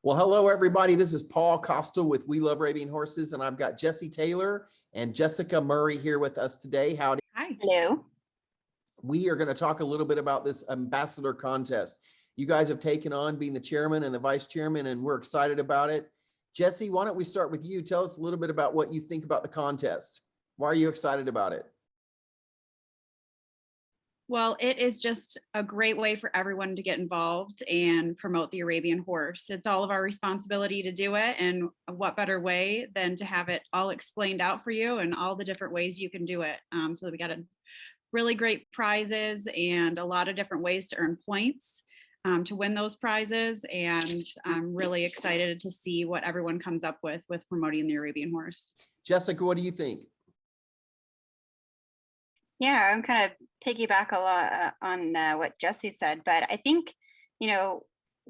Well, hello, everybody. This is Paul Costa with We Love Arabian Horses, and I've got Jesse Taylor and Jessica Murray here with us today. Howdy. Hi. Hello. We are going to talk a little bit about this ambassador contest. You guys have taken on being the chairman and the vice chairman, and we're excited about it. Jesse, why don't we start with you? Tell us a little bit about what you think about the contest. Why are you excited about it? Well, it is just a great way for everyone to get involved and promote the Arabian horse. It's all of our responsibility to do it. And what better way than to have it all explained out for you and all the different ways you can do it. So we got a really great prizes and a lot of different ways to earn points to win those prizes. And I'm really excited to see what everyone comes up with promoting the Arabian horse. Jessica, what do you think? Yeah, I'm kind of piggyback a lot on what Jesse said, but I think,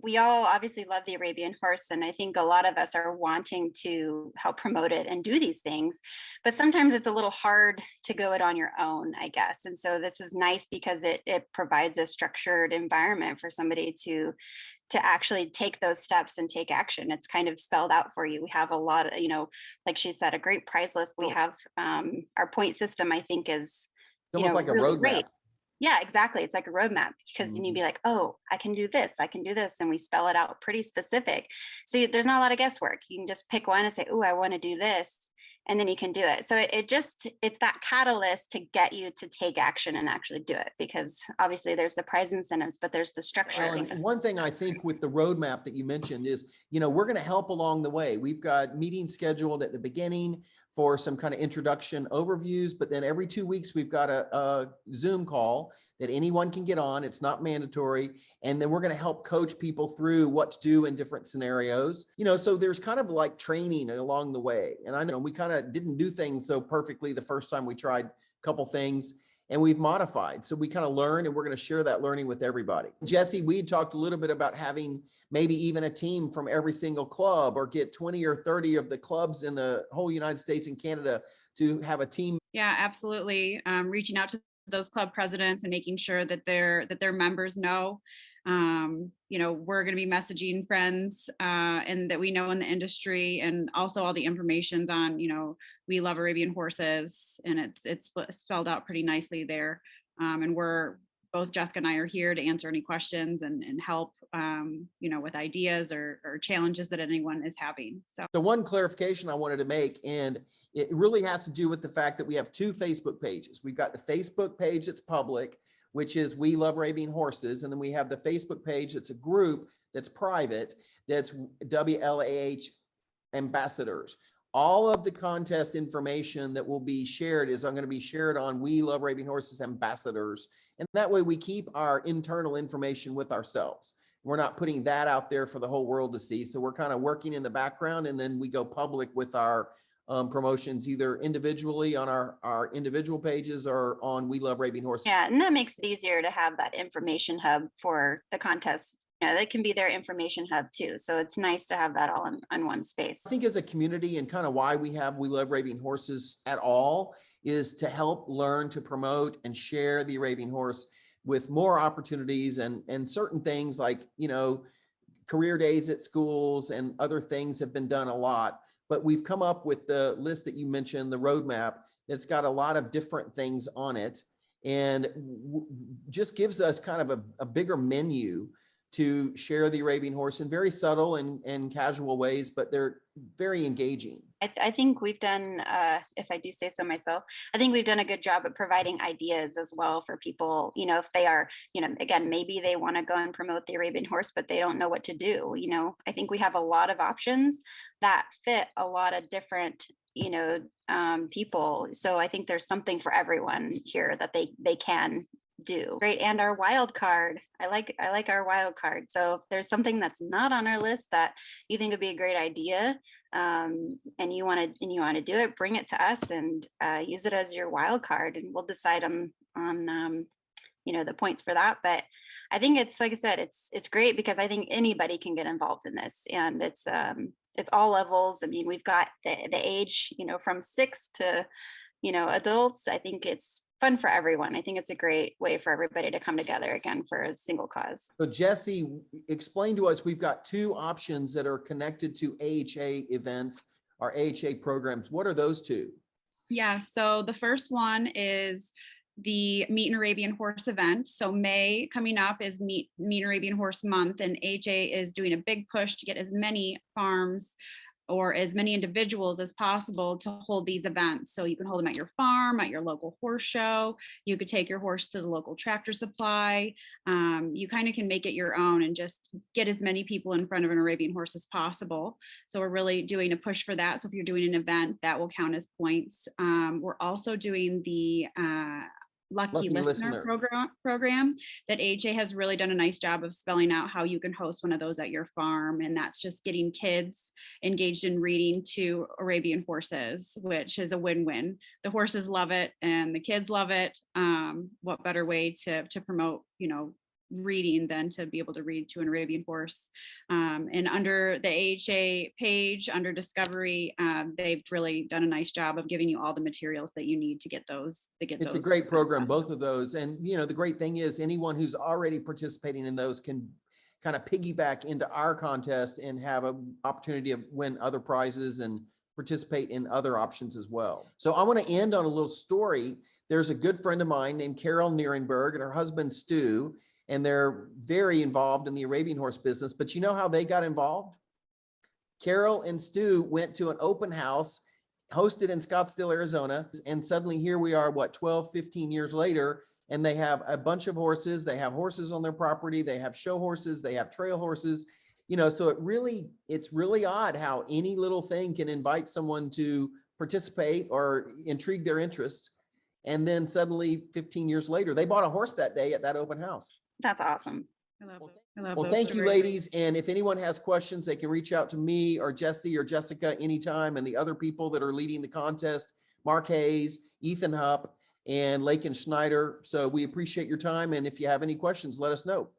we all obviously love the Arabian horse, and I think a lot of us are wanting to help promote it and do these things, but sometimes it's a little hard to go it on your own, I guess. And so this is nice because it provides a structured environment for somebody to actually take those steps and take action. It's kind of spelled out for you. We have a lot of, like she said, a great prize list. We have our point system, I think, is Almost like a really roadmap. great. Yeah, exactly. It's like a roadmap because then you'd be like, oh, I can do this. And we spell it out pretty specific. So there's not a lot of guesswork. You can just pick one and say, oh, I want to do this. And then you can do it. So it's that catalyst to get you to take action and actually do it, because obviously there's the prize incentives, but there's the structure. And one thing I think with the roadmap that you mentioned is, we're going to help along the way. We've got meetings scheduled at the beginning for some kind of introduction overviews, but then every 2 weeks we've got a Zoom call that anyone can get on. It's not mandatory. And then we're going to help coach people through what to do in different scenarios. So there's kind of like training along the way. And I know we kind of didn't do things so perfectly the first time we tried a couple things, and we've modified. So we kind of learn, and we're going to share that learning with everybody. Jesse, we talked a little bit about having maybe even a team from every single club, or get 20 or 30 of the clubs in the whole United States and Canada to have a team. Yeah, absolutely. Reaching out to those club presidents and making sure that their members know. We're going to be messaging friends and that we know in the industry, and also all the information's on, We Love Arabian Horses, and it's spelled out pretty nicely there. And both Jessica and I are here to answer any questions and help, with ideas or challenges that anyone is having. So the one clarification I wanted to make, and it really has to do with the fact that we have two Facebook pages. We've got the Facebook page that's public, which is We Love Arabian Horses. And then we have the Facebook page that's a group that's private, that's WLAH Ambassadors. All of the contest information that will be shared is going to be shared on We Love Arabian Horses Ambassadors. And that way we keep our internal information with ourselves. We're not putting that out there for the whole world to see. So we're kind of working in the background, and then we go public with our promotions, either individually on our individual pages or on We Love Arabian Horses. Yeah, and that makes it easier to have that information hub for the contest. That can be their information hub too. So it's nice to have that all in one space. I think as a community, and kind of why we have We Love Arabian Horses at all, is to help learn to promote and share the Arabian horse with more opportunities and certain things like, career days at schools and other things have been done a lot. But we've come up with the list that you mentioned, the roadmap, that's got a lot of different things on it, and just gives us kind of a bigger menu to share the Arabian horse in very subtle and casual ways, but they're very engaging. I think we've done, if I do say so myself, I think we've done a good job at providing ideas as well for people, if they are, again, maybe they want to go and promote the Arabian horse, but they don't know what to do. I think we have a lot of options that fit a lot of different, people. So I think there's something for everyone here that they can do. Great. And our wild card. I like our wild card. So if there's something that's not on our list that you think would be a great idea, and you want to do it, bring it to us and use it as your wild card, and we'll decide on the points for that. But I think it's, like I said, it's great because I think anybody can get involved in this, and it's all levels. I mean, we've got the age, from 6 to adults. I think it's fun for everyone. I think it's a great way for everybody to come together again for a single cause. So Jesse, explain to us, we've got two options that are connected to AHA events, our AHA programs. What are those two? Yeah, so the first one is the Meet an Arabian Horse event. So May coming up is Meet an Arabian Horse Month, and AHA is doing a big push to get as many farms or as many individuals as possible to hold these events. So you can hold them at your farm, at your local horse show. You could take your horse to the local tractor supply. You kind of can make it your own and just get as many people in front of an Arabian horse as possible. So we're really doing a push for that. So if you're doing an event, that will count as points. We're also doing the Lucky Listener program that AHA has really done a nice job of spelling out how you can host one of those at your farm. And that's just getting kids engaged in reading to Arabian horses, which is a win-win. The horses love it and the kids love it. What better way to promote, reading than to be able to read to an Arabian horse. And under the AHA page, under Discovery, they've really done a nice job of giving you all the materials that you need to get those. It's a great program, both of those. And the great thing is anyone who's already participating in those can kind of piggyback into our contest and have an opportunity to win other prizes and participate in other options as well. So I want to end on a little story. There's a good friend of mine named Carol Nierenberg and her husband Stu, and they're very involved in the Arabian horse business. But you know how they got involved? Carol and Stu went to an open house hosted in Scottsdale, Arizona. And suddenly here we are, 12, 15 years later, and they have a bunch of horses. They have horses on their property. They have show horses. They have trail horses. So it's really odd how any little thing can invite someone to participate or intrigue their interest. And then suddenly 15 years later, they bought a horse that day at that open house. That's awesome. Well, thank you, ladies. And if anyone has questions, they can reach out to me or Jesse or Jessica anytime, and the other people that are leading the contest, Mark Hayes, Ethan Hupp, and Lakin Schneider. So we appreciate your time. And if you have any questions, let us know.